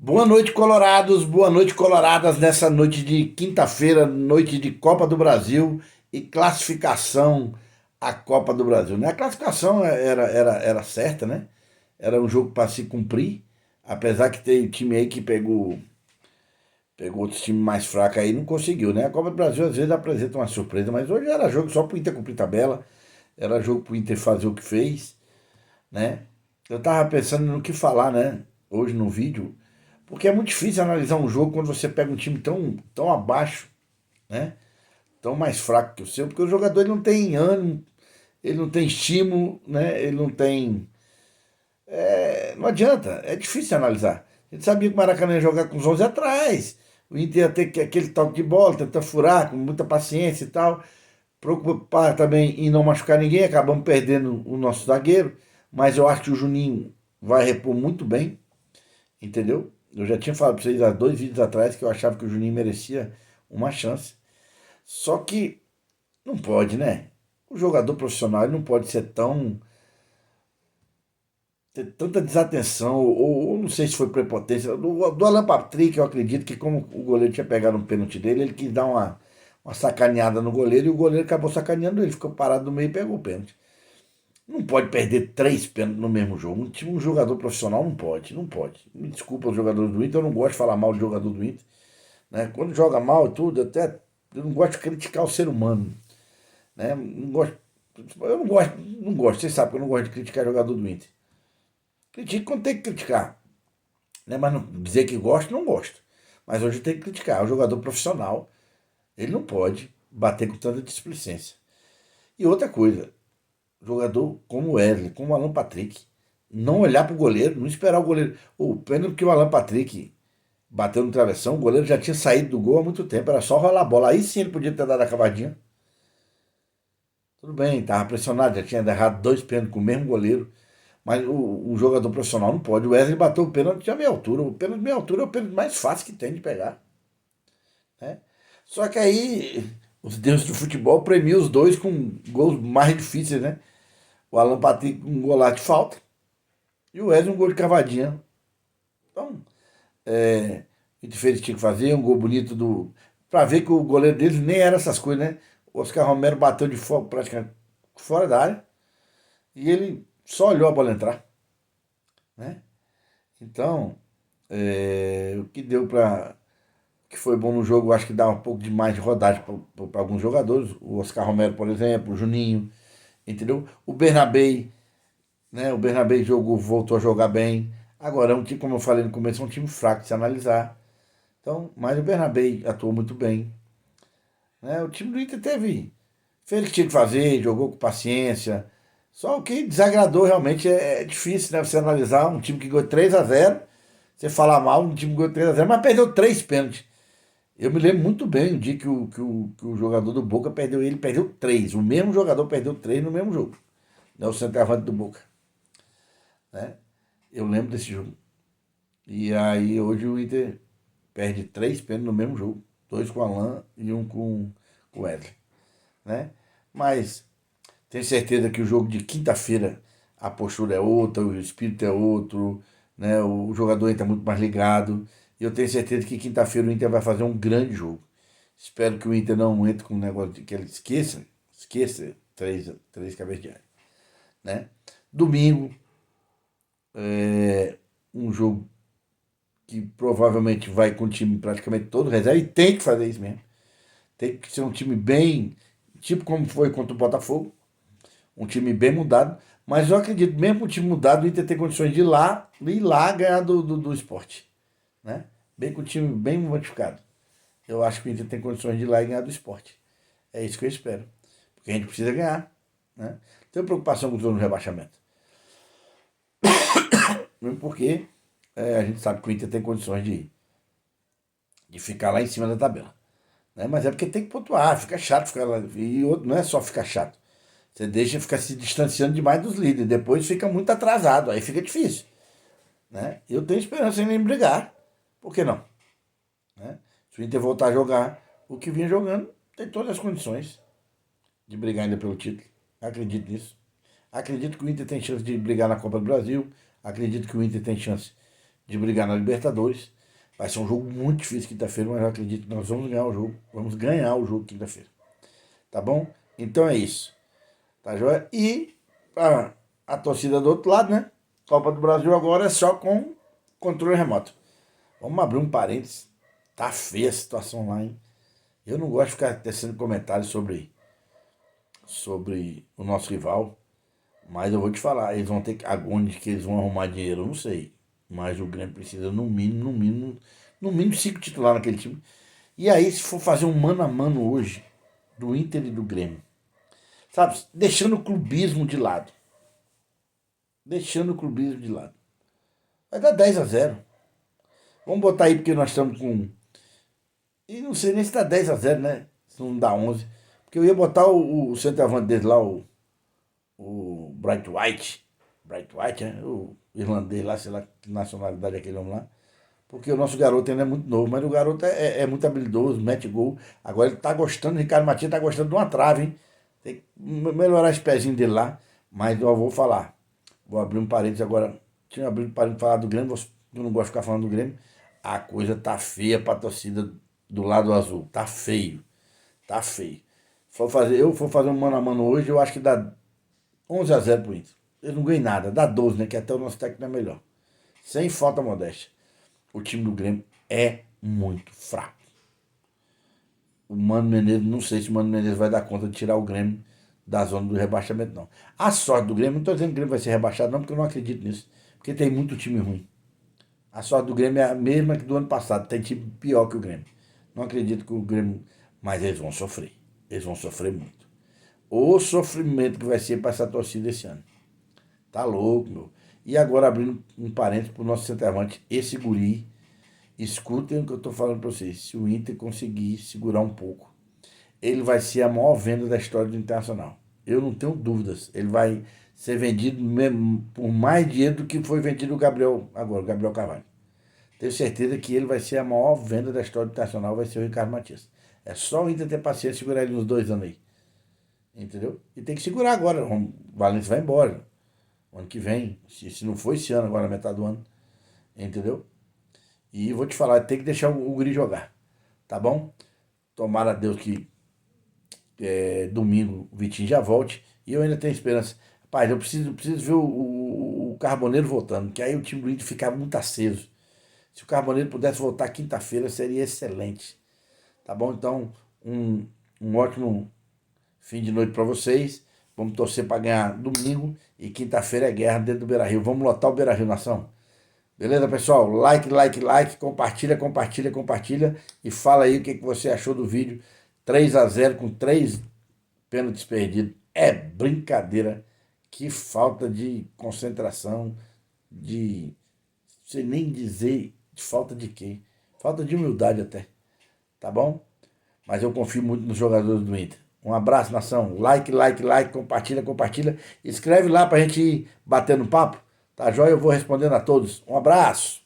Boa noite, colorados. Boa noite, coloradas. Nessa noite de quinta-feira, noite de Copa do Brasil e classificação à Copa do Brasil, né? A classificação era certa, né? Era um jogo para se cumprir, apesar que tem time aí que pegou outros times mais fracos aí e não conseguiu, né? A Copa do Brasil às vezes apresenta uma surpresa, mas hoje era jogo só para o Inter cumprir tabela, era jogo para o Inter fazer o que fez, né? Eu tava pensando no que falar, né? Hoje no vídeo. Porque é muito difícil analisar um jogo quando você pega um time tão abaixo, né? Tão mais fraco que o seu, porque o jogador ele não tem ânimo, ele não tem estímulo, né? Ele não tem. Não adianta, é difícil analisar. A gente sabia que o Maracanã ia jogar com os 11 atrás, o Inter ia ter aquele toque de bola, tentar furar com muita paciência e tal, preocupar também em não machucar ninguém, acabamos perdendo o nosso zagueiro, mas eu acho que o Juninho vai repor muito bem, entendeu? Eu já tinha falado para vocês há 2 vídeos atrás que eu achava que o Juninho merecia uma chance. Só que não pode, né? O jogador profissional ele não pode ser ter tanta desatenção, ou não sei se foi prepotência. Do Alan Patrick, eu acredito que como o goleiro tinha pegado um pênalti dele, ele quis dar uma sacaneada no goleiro e o goleiro acabou sacaneando ele, ficou parado no meio e pegou o pênalti. Não pode perder 3 pênaltis no mesmo jogo. Um jogador profissional não pode, não pode. Me desculpa os jogadores do Inter, eu não gosto de falar mal de jogador do Inter. Né? Quando joga mal e tudo, eu não gosto de criticar o ser humano. Né? Não gosto, eu não gosto, vocês sabem que eu não gosto de criticar jogador do Inter. Critico quando tem que criticar. Né? Mas não, dizer que gosto, não gosto. Mas hoje tem que criticar. O jogador profissional, ele não pode bater com tanta displicência. E outra coisa, jogador como o Wesley, como o Alan Patrick, não olhar para o goleiro, não esperar o goleiro. O pênalti que o Alan Patrick bateu no travessão, o goleiro já tinha saído do gol há muito tempo, era só rolar a bola. Aí sim ele podia ter dado a cavadinha. Tudo bem, estava pressionado, já tinha errado 2 pênaltis com o mesmo goleiro. Mas o jogador profissional não pode. O Wesley bateu o pênalti a meia altura. O pênalti de meia altura é o pênalti mais fácil que tem de pegar. Né? Só que aí os deuses do futebol premiam os dois com gols mais difíceis, né? O Alan Patrick com um golaço de falta e o Wesley um gol de cavadinha. Então, o que diferente tinha que fazer, um gol bonito do. Pra ver que o goleiro deles nem era essas coisas, né? O Oscar Romero bateu de fora, praticamente fora da área e ele só olhou a bola entrar, né? Então, o que deu para que foi bom no jogo, eu acho que dá um pouco de mais de rodagem para alguns jogadores. O Oscar Romero, por exemplo, o Juninho, entendeu? O Bernabei, né? O Bernabei jogou, voltou a jogar bem. Agora, é um time, como eu falei no começo, é um time fraco de se analisar. Então, mas o Bernabei atuou muito bem. Né? O time do Inter fez o que tinha que fazer, jogou com paciência. Só o que desagradou realmente é difícil, né? Você analisar um time que ganhou 3-0, você falar mal, um time que ganhou 3-0, mas perdeu 3 pênaltis. Eu me lembro muito bem o dia que o jogador do Boca perdeu, ele perdeu três. O mesmo jogador perdeu três no mesmo jogo. Né? O centroavante do Boca. Né? Eu lembro desse jogo. E aí hoje o Inter perde 3 pênaltis no mesmo jogo. Dois com o Alain e um com o Wesley. Né? Mas tenho certeza que o jogo de quinta-feira a postura é outra, o espírito é outro, né? O jogador entra muito mais ligado. E eu tenho certeza que quinta-feira o Inter vai fazer um grande jogo. Espero que o Inter não entre com um negócio de que ele esqueça três cabeças de área. Né? Domingo, um jogo que provavelmente vai com o time praticamente todo reserva, e tem que fazer isso mesmo. Tem que ser um time bem, tipo como foi contra o Botafogo, um time bem mudado, mas eu acredito, mesmo com o time mudado, o Inter tem condições de ir lá ganhar do esporte. Né? Bem com o time bem modificado. Eu acho que o Inter tem condições de ir lá e ganhar do esporte. É isso que eu espero. Porque a gente precisa ganhar. Né? Tenho preocupação com o zona de rebaixamento. Mesmo porque a gente sabe que o Inter tem condições de ficar lá em cima da tabela. Né? Mas é porque tem que pontuar, fica chato ficar lá. E outro, não é só ficar chato. Você deixa ficar se distanciando demais dos líderes. Depois fica muito atrasado. Aí fica difícil. Né? Eu tenho esperança em nem brigar. Por que não? Né? Se o Inter voltar a jogar o que vinha jogando, tem todas as condições de brigar ainda pelo título. Acredito nisso. Acredito que o Inter tem chance de brigar na Copa do Brasil. Acredito que o Inter tem chance de brigar na Libertadores. Vai ser um jogo muito difícil quinta-feira, mas eu acredito que nós vamos ganhar o jogo. Vamos ganhar o jogo quinta-feira. Tá bom? Então é isso. Tá joia? E a torcida do outro lado, né? Copa do Brasil agora é só com controle remoto. Vamos abrir um parênteses. Tá feia a situação lá, hein? Eu não gosto de ficar tecendo comentários sobre o nosso rival. Mas eu vou te falar, eles vão ter que. Onde que eles vão arrumar dinheiro, eu não sei. Mas o Grêmio precisa, no mínimo 5 titulares naquele time. E aí, se for fazer um mano a mano hoje, do Inter e do Grêmio, sabe? Deixando o clubismo de lado. Deixando o clubismo de lado. Vai dar 10-0. Vamos botar aí porque nós estamos com. E não sei nem se dá 10-0, né? Se não dá 11. Porque eu ia botar o centroavante dele lá, o Bright White. Bright White, né? O irlandês lá, sei lá que nacionalidade é aquele homem lá. Porque o nosso garoto ainda é muito novo, mas o garoto é muito habilidoso, mete gol. Agora ele tá gostando, o Ricardo Matias tá gostando de uma trave, hein? Tem que melhorar esse pezinho dele lá. Mas eu vou falar. Vou abrir um parênteses agora. Tinha abrido um parênteses para falar do Grêmio, eu não gosto de ficar falando do Grêmio. A coisa tá feia pra torcida do lado azul. Tá feio. Tá feio. Eu for fazer um mano a mano hoje, eu acho que dá 11-0 pro Inter. Eu não ganhei nada. Dá 12, né? Que até o nosso técnico é melhor. Sem falta modéstia. O time do Grêmio é muito fraco. O Mano Menezes, não sei se o Mano Menezes vai dar conta de tirar o Grêmio da zona do rebaixamento, não. A sorte do Grêmio, não estou dizendo que o Grêmio vai ser rebaixado, não, porque eu não acredito nisso. Porque tem muito time ruim. A sorte do Grêmio é a mesma que do ano passado. Tem time pior que o Grêmio. Não acredito que o Grêmio. Mas eles vão sofrer. Eles vão sofrer muito. O sofrimento que vai ser para essa torcida esse ano. Tá louco, meu. E agora abrindo um parênteses pro nosso centroavante, esse guri. Escutem o que eu estou falando para vocês. Se o Inter conseguir segurar um pouco, ele vai ser a maior venda da história do Internacional. Eu não tenho dúvidas. Ele vai ser vendido por mais dinheiro do que foi vendido o Gabriel agora, o Gabriel Carvalho. Tenho certeza que ele vai ser a maior venda da história do Internacional, vai ser o Ricardo Matias. É só o Inter ter paciência e segurar ele uns 2 anos aí. Entendeu? E tem que segurar agora. O Valência vai embora. O ano que vem. Se não for esse ano, agora na metade do ano. Entendeu? E vou te falar, tem que deixar o guri jogar. Tá bom? Tomara a Deus que domingo o Vitinho já volte. E eu ainda tenho esperança. Rapaz, eu preciso ver o Carboneiro voltando, que aí o time do Inter fica muito aceso. Se o Carboneiro pudesse voltar quinta-feira, seria excelente. Tá bom? Então, um ótimo fim de noite para vocês. Vamos torcer para ganhar domingo. E quinta-feira é guerra dentro do Beira-Rio. Vamos lotar o Beira-Rio, nação. Beleza, pessoal? Like, like, like. Compartilha, compartilha, compartilha. E fala aí o que você achou do vídeo. 3-0 com 3 pênaltis perdidos. É brincadeira. Que falta de concentração. De... Não sei nem dizer de falta de quê. Falta de humildade até. Tá bom? Mas eu confio muito nos jogadores do Inter. Um abraço, nação. Like, like, like. Compartilha, compartilha. Escreve lá pra gente ir batendo papo. Tá joia? Eu vou respondendo a todos. Um abraço.